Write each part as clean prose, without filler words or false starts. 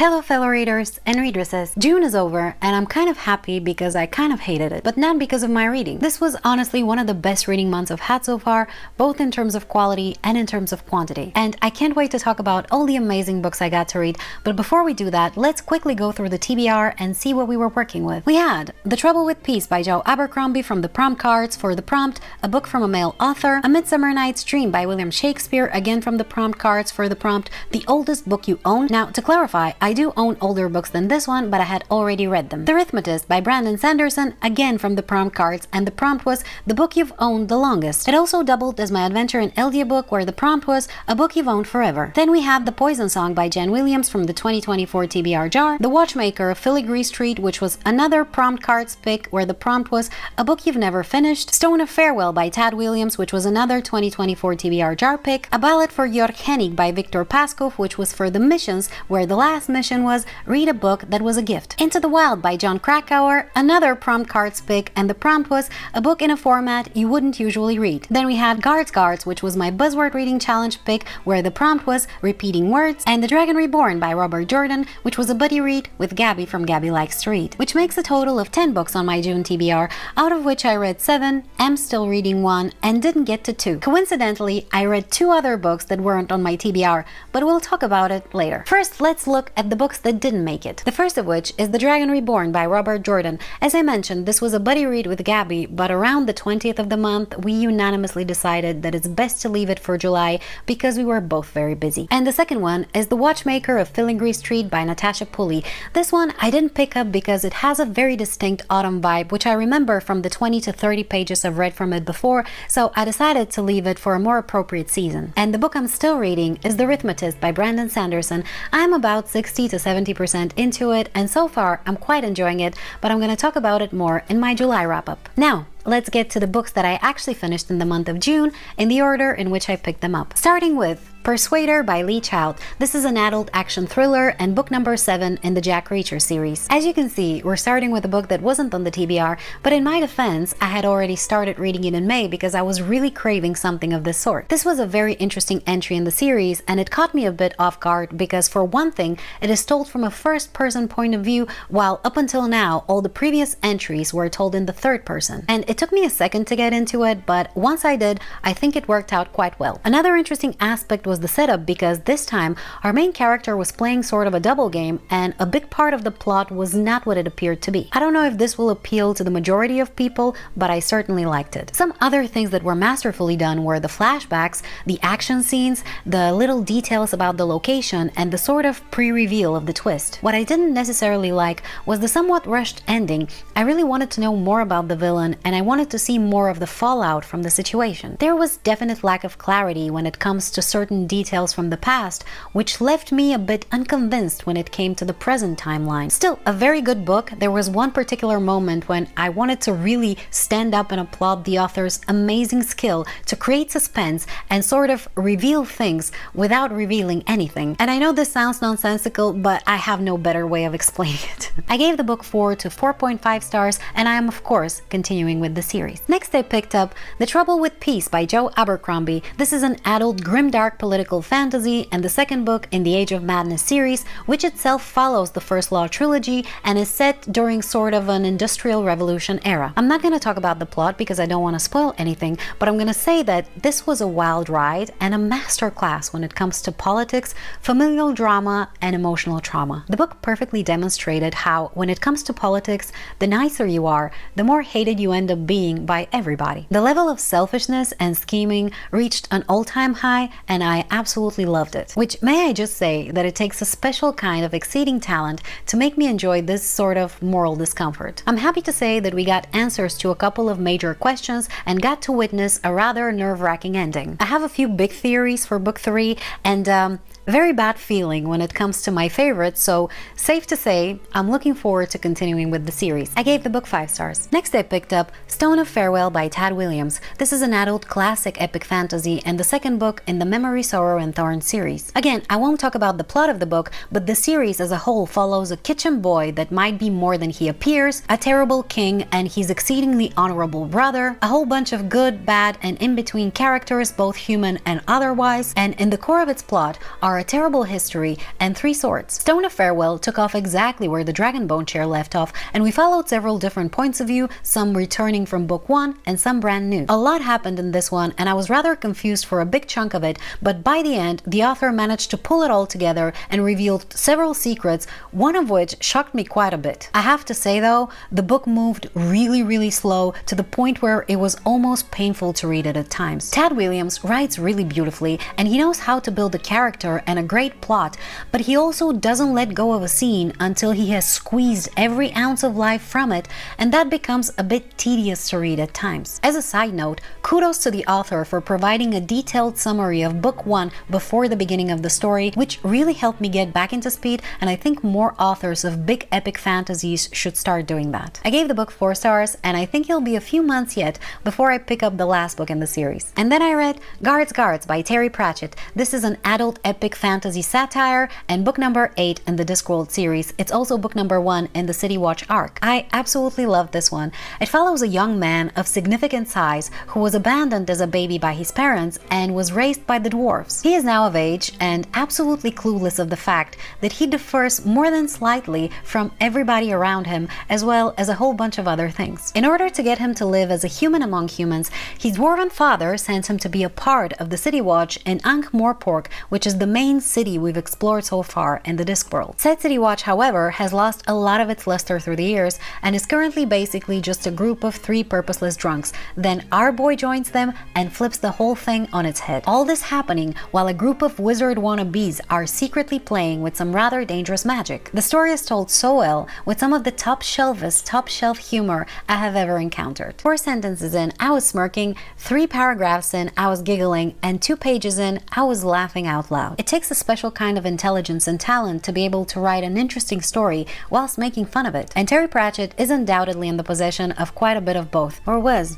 Hello fellow readers and readresses. June is over and I'm kind of happy because I kind of hated it, but not because of my reading. This was honestly one of the best reading months I've had so far, both in terms of quality and in terms of quantity. And I can't wait to talk about all the amazing books I got to read, but before we do that, let's quickly go through the TBR and see what we were working with. We had The Trouble with Peace by Abercrombie from the prompt cards for the prompt, a book from a male author, A Midsummer Night's Dream by William Shakespeare, again from the prompt cards for the prompt, the oldest book you own. Now, to clarify, I do own older books than this one, but I had already read them. The Arithmetist by Brandon Sanderson, again from the prompt cards, and the prompt was the book you've owned the longest. It also doubled as my adventure in Eldia book, where the prompt was a book you've owned forever. Then we had The Poison Song by Jen Williams from the 2024 TBR jar, The Watchmaker of Filigree Street, which was another prompt cards pick, where the prompt was a book you've never finished, Stone of Farewell by Tad Williams, which was another 2024 TBR jar pick, A Ballad for Georg Henig by Viktor Paskov, which was for the missions, where the last mission was read a book that was a gift. Into the Wild by John Krakauer, another prompt cards pick, and the prompt was a book in a format you wouldn't usually read. Then we had Guards, which was my buzzword reading challenge pick, where the prompt was repeating words, and The Dragon Reborn by Robert Jordan, which was a buddy read with Gabby from Gabby Likes to Read, which makes a total of 10 books on my June TBR, out of which I read 7, am still reading 1, and didn't get to 2. Coincidentally, I read 2 other books that weren't on my TBR, but we'll talk about it later. First, let's look at the books that didn't make it. The first of which is The Dragon Reborn by Robert Jordan. As I mentioned, this was a buddy read with Gabby, but around the 20th of the month, we unanimously decided that it's best to leave it for July because we were both very busy. And the second one is The Watchmaker of Filigree Street by Natasha Pulley. This one I didn't pick up because it has a very distinct autumn vibe, which I remember from the 20 to 30 pages I've read from it before, so I decided to leave it for a more appropriate season. And the book I'm still reading is The Arithmetist by Brandon Sanderson. I'm about 60 to 70% into it, and so far I'm quite enjoying it, but I'm going to talk about it more in my July wrap-up. Now, let's get to the books that I actually finished in the month of June in the order in which I picked them up. Starting with Persuader by Lee Child. This is an adult action thriller and book number 7 in the Jack Reacher series. As you can see, we're starting with a book that wasn't on the TBR, but in my defense, I had already started reading it in May because I was really craving something of this sort. This was a very interesting entry in the series, and it caught me a bit off guard because, for one thing, it is told from a first-person point of view, while up until now, all the previous entries were told in the third person. And it took me a second to get into it, but once I did, I think it worked out quite well. Another interesting aspect was the setup, because this time our main character was playing sort of a double game, and a big part of the plot was not what it appeared to be. I don't know if this will appeal to the majority of people, but I certainly liked it. Some other things that were masterfully done were the flashbacks, the action scenes, the little details about the location, and the sort of pre-reveal of the twist. What I didn't necessarily like was the somewhat rushed ending. I really wanted to know more about the villain, and I wanted to see more of the fallout from the situation. There was definite lack of clarity when it comes to certain details from the past, which left me a bit unconvinced when it came to the present timeline. Still, a very good book. There was one particular moment when I wanted to really stand up and applaud the author's amazing skill to create suspense and sort of reveal things without revealing anything. And I know this sounds nonsensical, but I have no better way of explaining it. I gave the book 4 to 4.5 stars, and I am of course continuing with the series. Next, I picked up The Trouble with Peace by Abercrombie. This is an adult grimdark political fantasy and the second book in the Age of Madness series, which itself follows the First Law trilogy and is set during sort of an industrial revolution era. I'm not going to talk about the plot because I don't want to spoil anything, but I'm going to say that this was a wild ride and a masterclass when it comes to politics, familial drama, and emotional trauma. The book perfectly demonstrated how, when it comes to politics, the nicer you are, the more hated you end up being by everybody. The level of selfishness and scheming reached an all-time high, and I absolutely loved it. Which, may I just say that it takes a special kind of exceeding talent to make me enjoy this sort of moral discomfort. I'm happy to say that we got answers to a couple of major questions and got to witness a rather nerve-wracking ending. I have a few big theories for book 3 and very bad feeling when it comes to my favorites, so safe to say I'm looking forward to continuing with the series. I gave the book 5 stars. Next, I picked up Stone of Farewell by Tad Williams. This is an adult classic epic fantasy and the second book in the Memory, Sorrow and Thorns series. Again, I won't talk about the plot of the book, but the series as a whole follows a kitchen boy that might be more than he appears, a terrible king and his exceedingly honorable brother, a whole bunch of good, bad and in-between characters, both human and otherwise, and in the core of its plot are are A Terrible History and Three Swords. Stone of Farewell took off exactly where the Dragonbone chair left off, and we followed several different points of view, some returning from book 1 and some brand new. A lot happened in this one, and I was rather confused for a big chunk of it, but by the end, the author managed to pull it all together and revealed several secrets, one of which shocked me quite a bit. I have to say though, the book moved really slow to the point where it was almost painful to read it at times. Tad Williams writes really beautifully, and he knows how to build a character and a great plot, but he also doesn't let go of a scene until he has squeezed every ounce of life from it, and that becomes a bit tedious to read at times. As a side note, kudos to the author for providing a detailed summary of book 1 before the beginning of the story, which really helped me get back into speed, and I think more authors of big epic fantasies should start doing that. I gave the book 4 stars, and I think it'll be a few months yet before I pick up the last book in the series. And then I read Guards by Terry Pratchett. This is an adult epic fantasy satire and book number 8 in the Discworld series. It's also book number 1 in the City Watch arc. I absolutely love this one. It follows a young man of significant size who was abandoned as a baby by his parents and was raised by the dwarves. He is now of age and absolutely clueless of the fact that he differs more than slightly from everybody around him, as well as a whole bunch of other things. In order to get him to live as a human among humans, his dwarven father sends him to be a part of the City Watch in Ankh-Morpork, which is the main city we've explored so far in the Discworld. Said City Watch, however, has lost a lot of its luster through the years and is currently basically just a group of 3 purposeless drunks. Then our boy joins them and flips the whole thing on its head. All this happening while a group of wizard wannabes are secretly playing with some rather dangerous magic. The story is told so well, with some of the top shelf humor I have ever encountered. 4 sentences in, I was smirking, 3 paragraphs in, I was giggling, and 2 pages in, I was laughing out loud. It takes a special kind of intelligence and talent to be able to write an interesting story whilst making fun of it, and Terry Pratchett is undoubtedly in the possession of quite a bit of both, or was.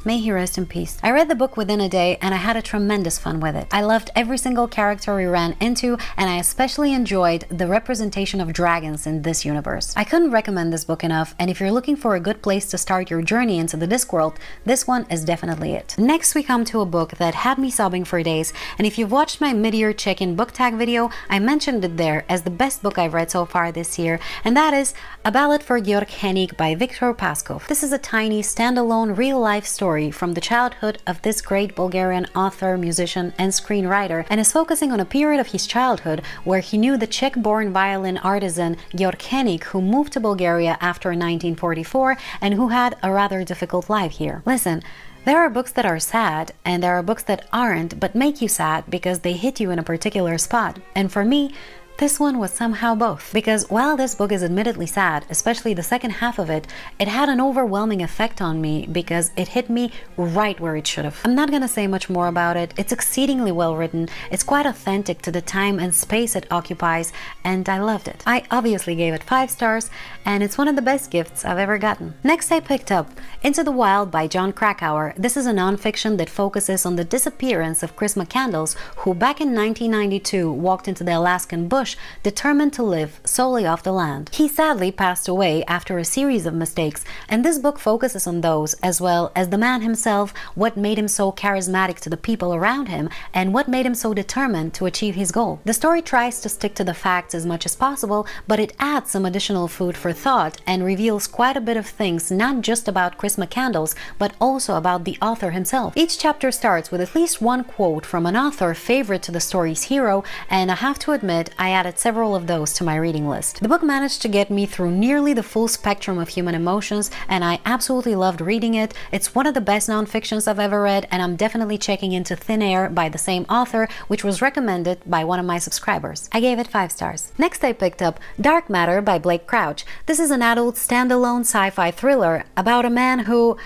May he rest in peace. I read the book within a day and I had a tremendous fun with it. I loved every single character we ran into, and I especially enjoyed the representation of dragons in this universe. I couldn't recommend this book enough, and if you're looking for a good place to start your journey into the Discworld, this one is definitely it. Next we come to a book that had me sobbing for days, and if you've watched my mid-year check-in book tag video, I mentioned it there as the best book I've read so far this year, and that is A Ballad for Georg Henig by Viktor Paskov. This is a tiny, standalone, real-life story from the childhood of this great Bulgarian author, musician, and screenwriter, and is focusing on a period of his childhood where he knew the Czech-born violin artisan Georg Henig, who moved to Bulgaria after 1944 and who had a rather difficult life here. Listen, there are books that are sad, and there are books that aren't, but make you sad because they hit you in a particular spot. And for me, this one was somehow both, because while this book is admittedly sad, especially the second half of it, it had an overwhelming effect on me because it hit me right where it should have. I'm not gonna say much more about it. It's exceedingly well written, it's quite authentic to the time and space it occupies, and I loved it. I obviously gave it 5 stars, and it's one of the best gifts I've ever gotten. Next I picked up Into the Wild by Jon Krakauer. This is a non-fiction that focuses on the disappearance of Chris McCandless, who back in 1992 walked into the Alaskan bush determined to live solely off the land. He sadly passed away after a series of mistakes, and this book focuses on those, as well as the man himself, what made him so charismatic to the people around him, and what made him so determined to achieve his goal. The story tries to stick to the facts as much as possible, but it adds some additional food for thought and reveals quite a bit of things, not just about Chris McCandless, but also about the author himself. Each chapter starts with at least one quote from an author favorite to the story's hero, and I have to admit, I added several of those to my reading list. The book managed to get me through nearly the full spectrum of human emotions, and I absolutely loved reading it. It's one of the best non-fictions I've ever read, and I'm definitely checking into Thin Air by the same author, which was recommended by one of my subscribers. I gave it 5 stars. Next I picked up Dark Matter by Blake Crouch. This is an adult standalone sci-fi thriller about a man who...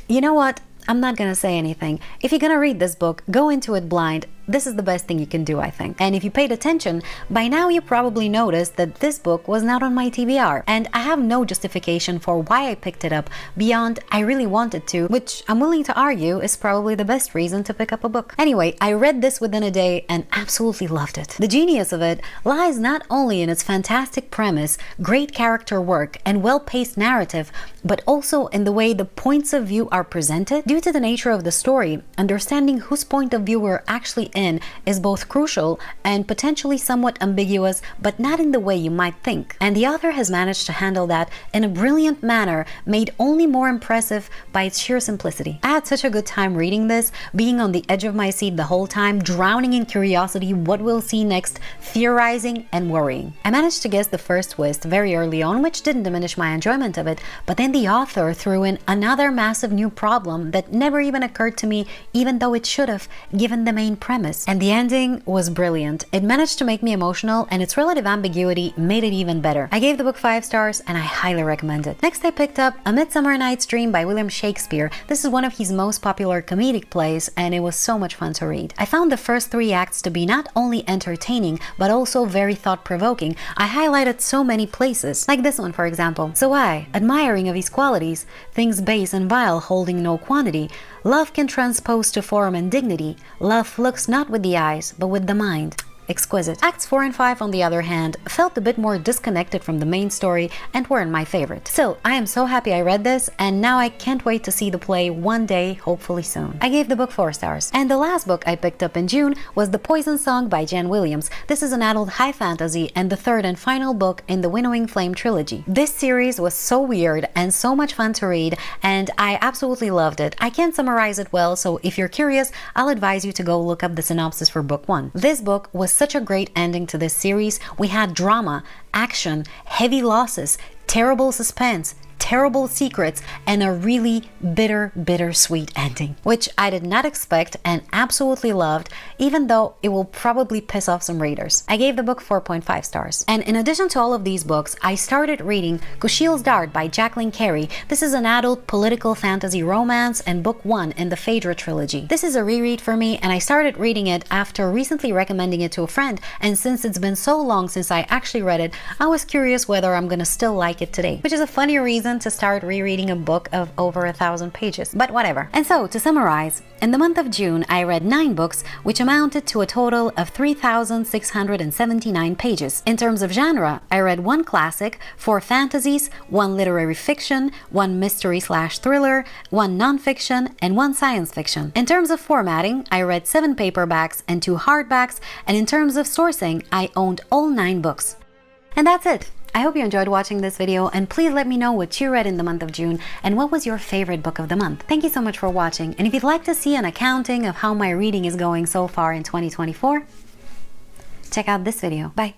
You know what? I'm not gonna say anything. If you're gonna read this book, go into it blind. This is the best thing you can do, I think. And if you paid attention, by now you probably noticed that this book was not on my TBR, and I have no justification for why I picked it up beyond I really wanted to, which I'm willing to argue is probably the best reason to pick up a book. Anyway, I read this within a day and absolutely loved it. The genius of it lies not only in its fantastic premise, great character work, and well-paced narrative, but also in the way the points of view are presented. Due to the nature of the story, understanding whose point of view we're actually in is both crucial and potentially somewhat ambiguous, but not in the way you might think. And the author has managed to handle that in a brilliant manner, made only more impressive by its sheer simplicity. I had such a good time reading this, being on the edge of my seat the whole time, drowning in curiosity, what we'll see next, theorizing and worrying. I managed to guess the first twist very early on, which didn't diminish my enjoyment of it, but then the author threw in another massive new problem that never even occurred to me, even though it should have, given the main premise. And the ending was brilliant. It managed to make me emotional, and its relative ambiguity made it even better. I gave the book 5 stars, and I highly recommend it. Next, I picked up A Midsummer Night's Dream by William Shakespeare. This is one of his most popular comedic plays, and it was so much fun to read. I found the first 3 acts to be not only entertaining, but also very thought-provoking. I highlighted so many places, like this one for example. So I, admiring of his qualities, things base and vile holding no quantity, love can transpose to form and dignity, love looks not with the eyes, but with the mind. Exquisite. Acts 4 and 5, on the other hand, felt a bit more disconnected from the main story and weren't my favorite. Still, I am so happy I read this, and now I can't wait to see the play one day, hopefully soon. I gave the book 4 stars. And the last book I picked up in June was The Poison Song by Jen Williams. This is an adult high fantasy and the third and final book in the Winnowing Flame trilogy. This series was so weird and so much fun to read, and I absolutely loved it. I can't summarize it well, so if you're curious, I'll advise you to go look up the synopsis for book 1. This book was such a great ending to this series. We had drama, action, heavy losses, terrible suspense, terrible secrets, and a really bittersweet ending, which I did not expect and absolutely loved, even though it will probably piss off some readers. I gave the book 4.5 stars. And in addition to all of these books, I started reading Kushiel's Dart by Jacqueline Carey. This is an adult political fantasy romance and book 1 in the Phaedra trilogy. This is a reread for me, and I started reading it after recently recommending it to a friend, and since it's been so long since I actually read it, I was curious whether I'm gonna still like it today, which is a funny reason to start rereading a book of over 1,000 pages, but whatever. And so, to summarize, in the month of June, I read 9 books, which amounted to a total of 3,679 pages. In terms of genre, I read 1 classic, 4 fantasies, 1 literary fiction, 1 mystery/thriller, 1 non-fiction, and 1 science fiction. In terms of formatting, I read 7 paperbacks and 2 hardbacks, and in terms of sourcing, I owned all 9 books. And that's it. I hope you enjoyed watching this video, and please let me know what you read in the month of June and what was your favorite book of the month. Thank you so much for watching, and if you'd like to see an accounting of how my reading is going so far in 2024, check out this video. Bye!